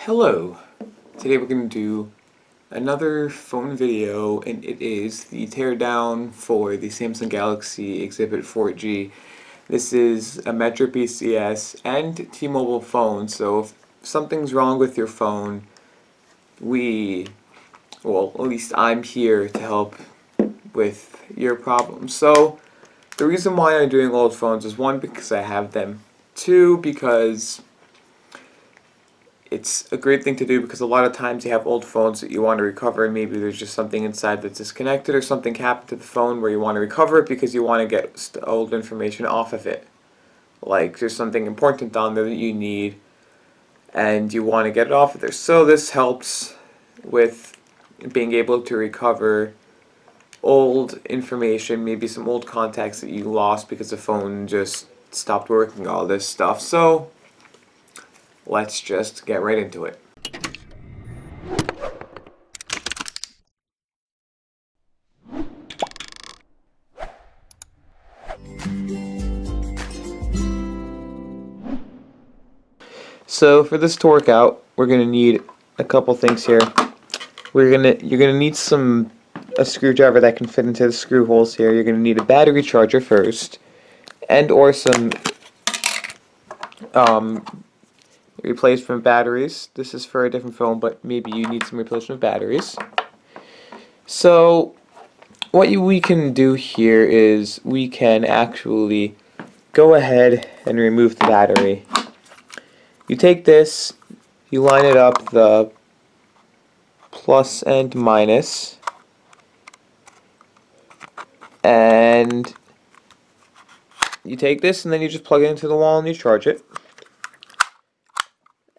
Hello! Today we're going to do another phone video, and it is the teardown for the Samsung Galaxy Exhibit 4G. This is a Metro PCS and T-Mobile phone, so if something's wrong with your phone, well, at least I'm here to help with your problem. So, the reason why I'm doing old phones is one, because I have them, two, because it's a great thing to do because a lot of times you have old phones that you want to recover and maybe there's just something inside that's disconnected or something happened to the phone where you want to recover it because you want to get old information off of it. Like there's something important on there that you need and you want to get it off of there. So this helps with being able to recover old information, maybe some old contacts that you lost because the phone just stopped working, all this stuff. So let's just get right into it. So for this to work out, we're going to need a couple things here. You're going to need a screwdriver that can fit into the screw holes here. You're going to need a battery charger first, and or some replacement batteries. This is for a different phone, but maybe you need some replacement batteries. So what we can do here is we can actually go ahead and remove the battery. You take this, you line it up, the plus and minus, and you take this and then you just plug it into the wall and you charge it.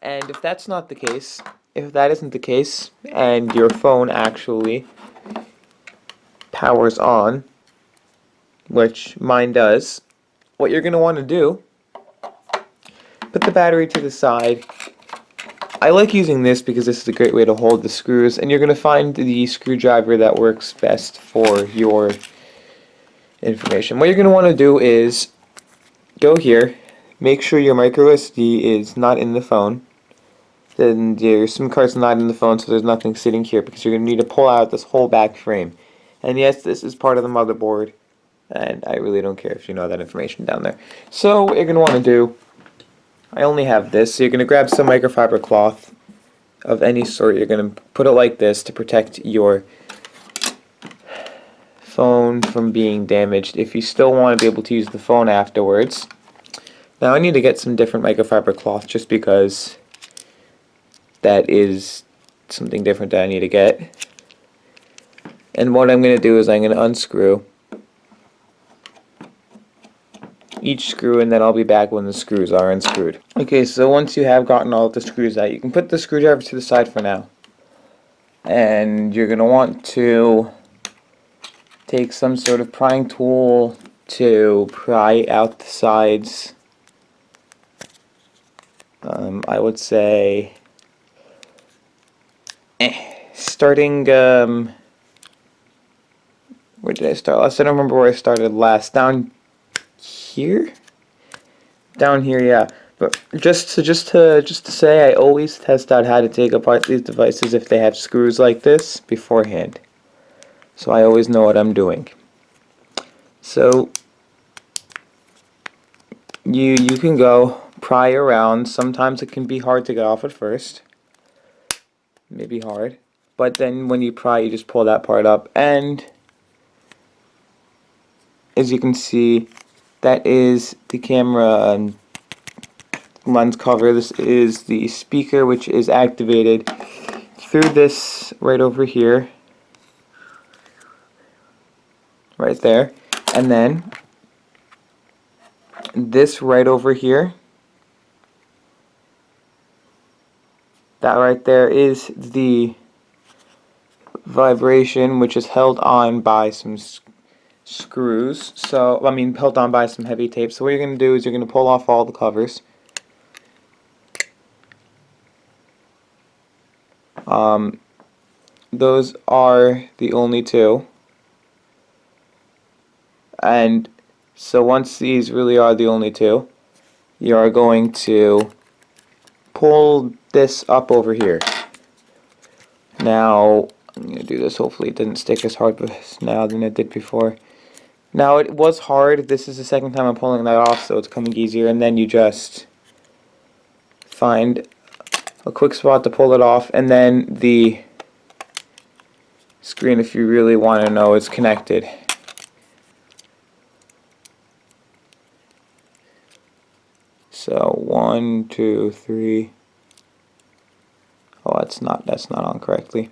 And if that's not the case, if that isn't the case, and your phone actually powers on, which mine does, what you're going to want to do, put the battery to the side. I like using this because this is a great way to hold the screws, and you're going to find the screwdriver that works best for your information. What you're going to want to do is go here, make sure your micro SD is not in the phone. Then your SIM card's not in the phone, so there's nothing sitting here because you're going to need to pull out this whole back frame. And yes, this is part of the motherboard, and I really don't care if you know that information down there. So what you're going to want to do, I only have this, so you're going to grab some microfiber cloth of any sort. You're going to put it like this to protect your phone from being damaged if you still want to be able to use the phone afterwards. Now I need to get some different microfiber cloth just because that is something different that I need to get. And what I'm going to do is I'm going to unscrew each screw, and then I'll be back when the screws are unscrewed. Okay, so once you have gotten all of the screws out, you can put the screwdriver to the side for now. And you're going to want to take some sort of prying tool to pry out the sides. I would say starting where did I start last? I don't remember where I started last. Down here, yeah. But just to say, I always test out how to take apart these devices if they have screws like this beforehand, so I always know what I'm doing. So you can go pry around. Sometimes it can be hard to get off at first, maybe hard, but then when you pry, you just pull that part up, and as you can see, that is the camera lens cover. This is the speaker, which is activated through this right over here, right there, and then this right over here. That right there is the vibration, which is held on by some screws. So, held on by some heavy tape. So what you're going to do is you're going to pull off all the covers. Those are the only two. And so once these really are the only two, you are going to pull this up over here. Now, I'm going to do this, hopefully it didn't stick as hard now than it did before. Now, it was hard. This is the second time I'm pulling that off, so it's coming easier. And then you just find a quick spot to pull it off, and then the screen, if you really want to know, is connected. So 1, 2, 3. Oh, that's not on correctly.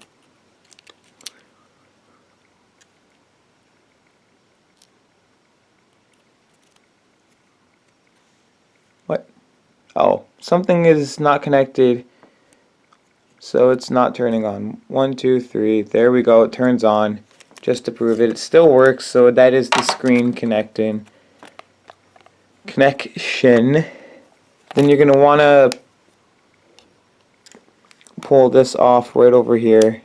What? Oh, something is not connected, so it's not turning on. 1, 2, 3. There we go. It turns on. Just to prove it, it still works. So that is the screen connection. Then you're gonna want to pull this off right over here,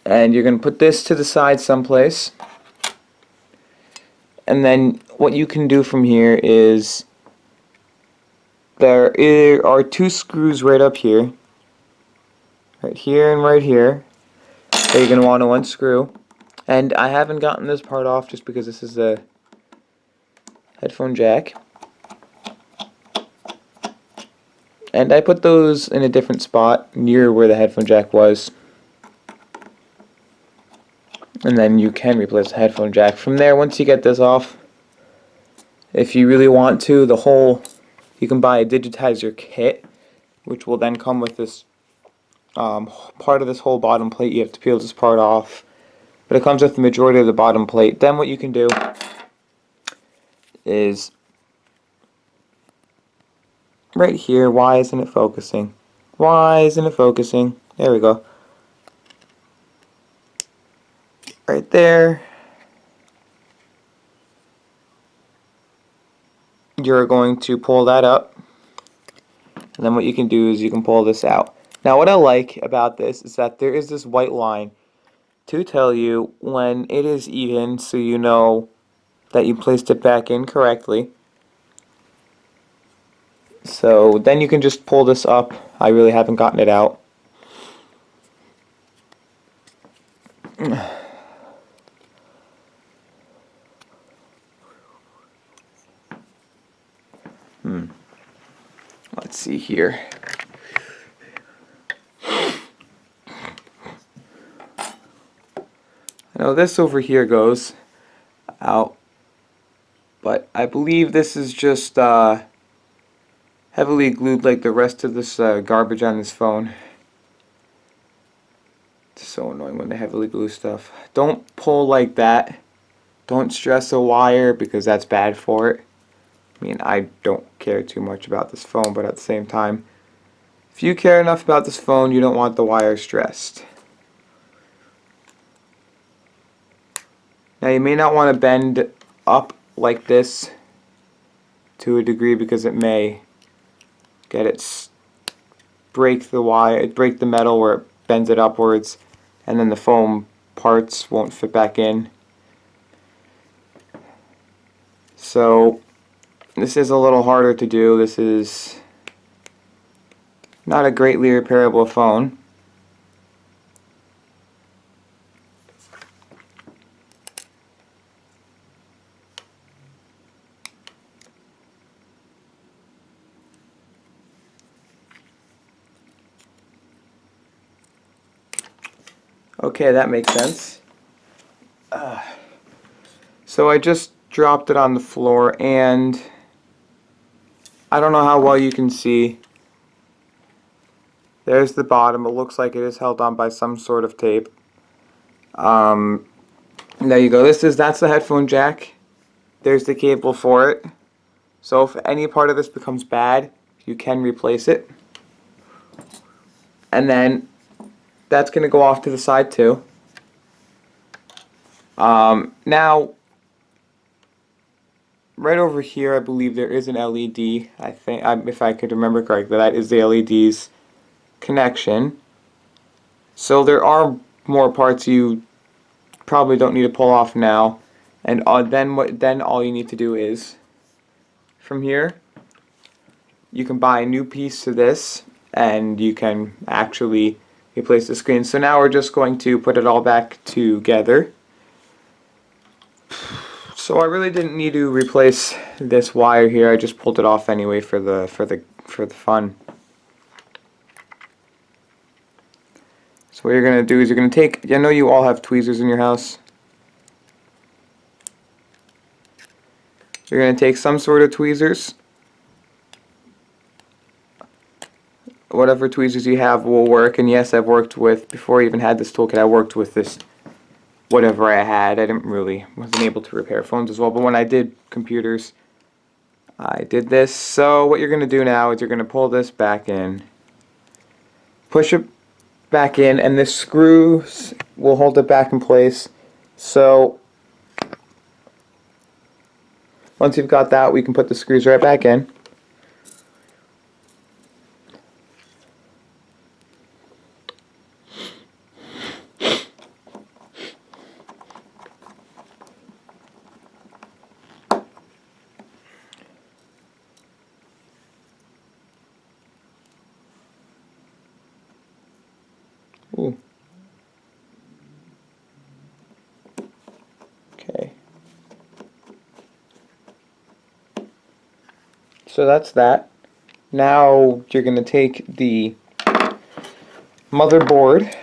and you're gonna put this to the side someplace. And then what you can do from here is there are 2 screws right up here, right here and right here, that you're going to want to unscrew. And I haven't gotten this part off just because this is a headphone jack. And I put those in a different spot near where the headphone jack was. And then you can replace the headphone jack. From there, once you get this off, if you really want to, you can buy a digitizer kit, which will then come with this part of this whole bottom plate. You have to peel this part off, but it comes with the majority of the bottom plate. Then what you can do is right here. Why isn't it focusing? Why isn't it focusing? There we go. Right there. You're going to pull that up, and then what you can do is you can pull this out. Now what I like about this is that there is this white line to tell you when it is even, so you know that you placed it back in correctly. So then you can just pull this up. I really haven't gotten it out. Let's see here. Now this over here goes out, but I believe this is just heavily glued like the rest of this garbage on this phone. It's so annoying when they heavily glue stuff. Don't pull like that. Don't stress a wire because that's bad for it. I mean, I don't care too much about this phone, but at the same time, if you care enough about this phone, you don't want the wire stressed. Now you may not want to bend up like this to a degree because it may get it break the metal where it bends it upwards, and then the foam parts won't fit back in. So this is a little harder to do. This is not a greatly repairable phone. Okay, that makes sense. So I just dropped it on the floor, and I don't know how well you can see. There's the bottom. It looks like it is held on by some sort of tape. There you go. That's the headphone jack. There's the cable for it. So if any part of this becomes bad, you can replace it. And then that's going to go off to the side too. Now, right over here, I believe there is an LED. I think, if I could remember correctly, that is the LED's connection. So there are more parts you probably don't need to pull off now. And then all you need to do is, from here, you can buy a new piece to this and you can actually replace the screen. So now we're just going to put it all back together. So I really didn't need to replace this wire here. I just pulled it off anyway for the fun. So what you're gonna do is you're gonna take, I know you all have tweezers in your house. You're gonna take some sort of tweezers. Whatever tweezers you have will work, and yes, I've worked with, before I even had this toolkit, I worked with this, whatever I had. I wasn't able to repair phones as well, but when I did computers, I did this. So what you're going to do now is you're going to pull this back in, push it back in, and the screws will hold it back in place. So once you've got that, we can put the screws right back in. Ooh. Okay. So that's that. Now you're going to take the motherboard,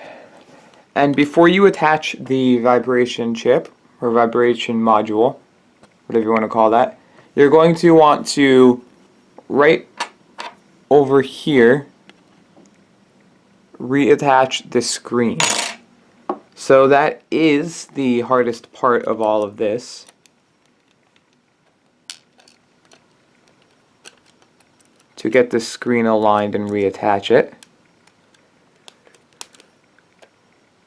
and before you attach the vibration chip or vibration module, whatever you want to call that, you're going to want to, right over here, reattach the screen. So that is the hardest part of all of this. To get the screen aligned and reattach it.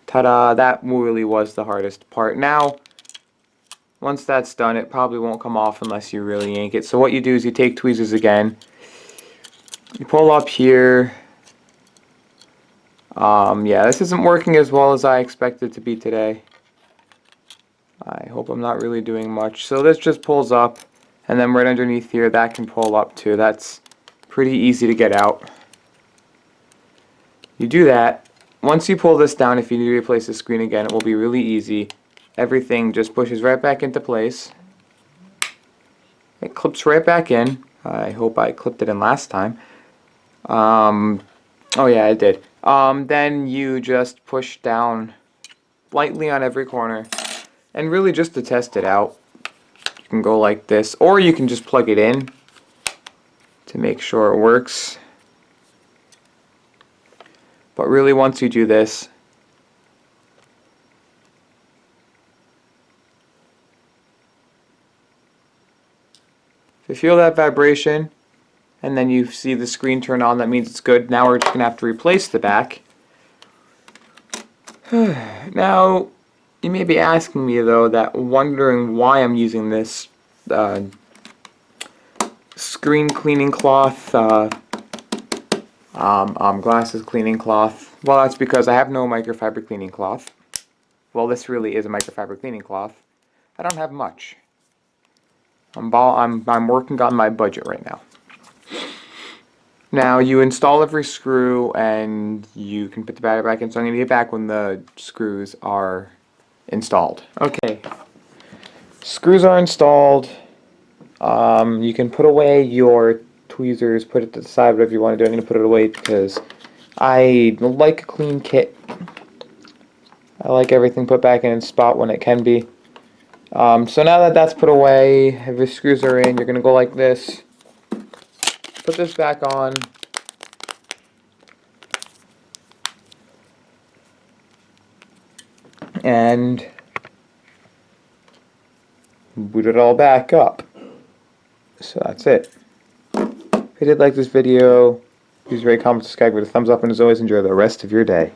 Ta-da! That really was the hardest part. Now, once that's done, it probably won't come off unless you really yank it. So what you do is you take tweezers again, you pull up here. Yeah, this isn't working as well as I expected it to be today. I hope I'm not really doing much. So this just pulls up, and then right underneath here, that can pull up too. That's pretty easy to get out. You do that. Once you pull this down, if you need to replace the screen again, it will be really easy. Everything just pushes right back into place. It clips right back in. I hope I clipped it in last time. Oh yeah, I did. Then you just push down lightly on every corner. And really just to test it out, you can go like this, or you can just plug it in to make sure it works. But really, once you do this, if you feel that vibration and then you see the screen turn on, that means it's good. Now we're just going to have to replace the back. Now, you may be asking me though, wondering why I'm using this screen cleaning cloth, glasses cleaning cloth. Well, that's because I have no microfiber cleaning cloth. Well, this really is a microfiber cleaning cloth. I don't have much. I'm working on my budget right now. Now you install every screw and you can put the battery back in. So I'm going to get back when the screws are installed. Okay, screws are installed. You can put away your tweezers, put it to the side, whatever you want to do. I'm going to put it away because I like a clean kit. I like everything put back in its spot when it can be. So now that that's put away, if your screws are in, you're going to go like this. Put this back on. And boot it all back up. So that's it. If you did like this video, please rate, comment, subscribe, give it a thumbs up, and as always, enjoy the rest of your day.